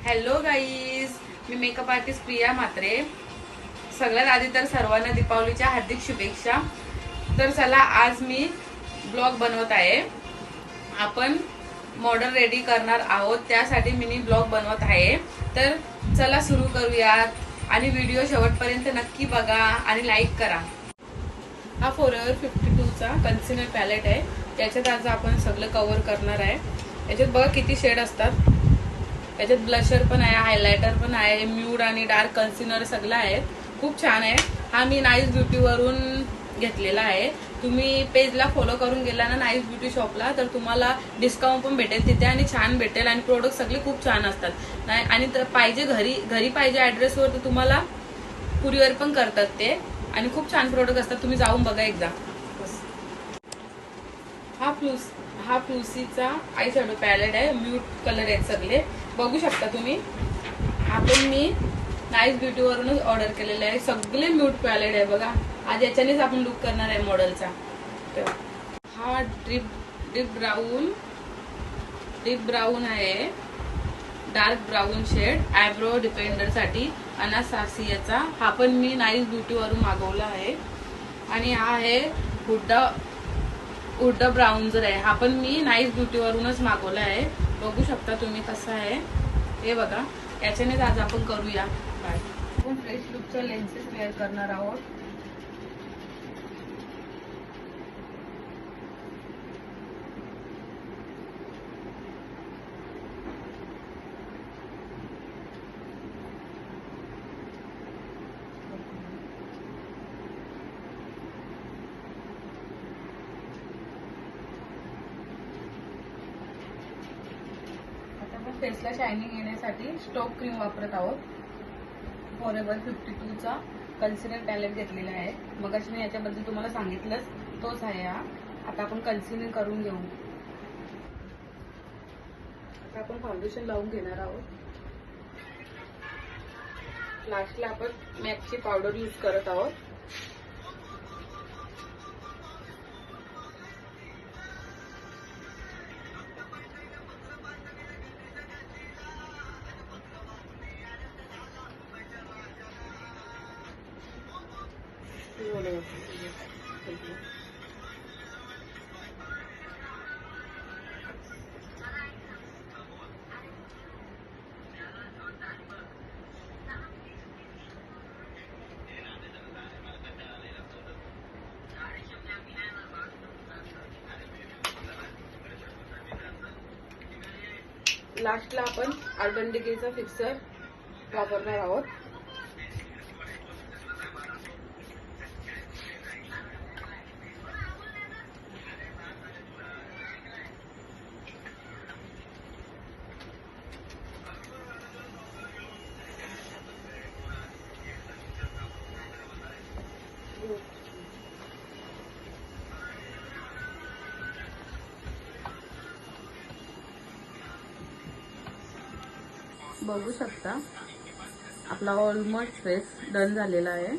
Hello guys, मी makeup artist Priya Mhatre. सगळ्यात आधी तर सर्वांना दीपावलीच्या हार्दिक शुभेच्छा. तर चला, आज मी ब्लॉग बनवत आहे. आपण मॉडेल रेडी करणार आहोत, त्यासाठी मिनी ब्लॉग बनवत आहे. तर चला सुरू करूयात आणि व्हिडिओ शेवटपर्यंत नक्की बघा आणि लाईक करा. हा फॉरएव्हर 52चा कन्सिलर पॅलेट आहे. त्याच्यात आज आपण सगळं कव्हर करणार आहे. याच्यात बघा किती शेड असतात. याच्यात ब्लशर पण आहे, हायलायटर पण आहे, म्यूड आणि डार्क कन्सिलर सगळं आहे. खूप छान आहे. हा मी नाईस ब्युटी वरून घेतलेला आहे. तुम्ही पेजला फॉलो करून गेला ना नाईस ब्युटी शॉपला, तर तुम्हाला डिस्काउंट पण भेटेल तिथे आणि छान भेटेल. आणि प्रोडक्ट सगळे खूप छान असतात नाही. आणि पाहिजे घरी पाहिजे ऍड्रेसवर, तर तुम्हाला कुरिअर पण करतात ते. आणि खूप छान प्रोडक्ट असतात, तुम्ही जाऊन बघा एकदा. हा फ्लुसीचा आय शॅडो पॅलेट आहे. म्यूट कलर आहेत सगळे, बघू शकता तुम्ही. आपण मी नाईस ब्युटी वरूनच ऑर्डर केलेले आहे. सगळे म्यूट पॅलेट आहे बघा. आज याच्यानेच आपण लुक करणार आहे मॉडेलचा. हा डीप ब्राऊन आहे, डार्क ब्राऊन शेड आयब्रो डिपेंडर साठी अनासासियाचा. हा पण मी नाईस ब्युटी वरून मागवला आहे. आणि हा आहे हुड्डा ब्राउन्झर आहे. हा पण मी नाईस ब्युटी वरूनच मागवला आहे. बघू शकता तुम्ही कसं आहे हे बघा. याच्यानेच आज आपण करूया. आपण फ्रेश लुकच्या लेन्सेस वेअर करणार आहोत. फेसला शायनिंग येण्यासाठी स्टॉक क्रीम वापरत आहोत. फॉरएव्हर 52चा कन्सिलर पॅलेट घेतलेला आहे. मगाशी मी याच्याबद्दल तुम्हाला सांगितलंच, तोच आहे हा. आता आपण कन्सिलर करून घेऊ. आता आपण फाउंडेशन लावून घेणार आहोत. लास्टला आपण मॅकची पावडर यूज करत आहोत. लास्टला आपण अर्बन डिकेचा फिक्सर वापरणार आहोत. बघू शकता आपला ऑलमोस्ट फेस डन झालेला आहे.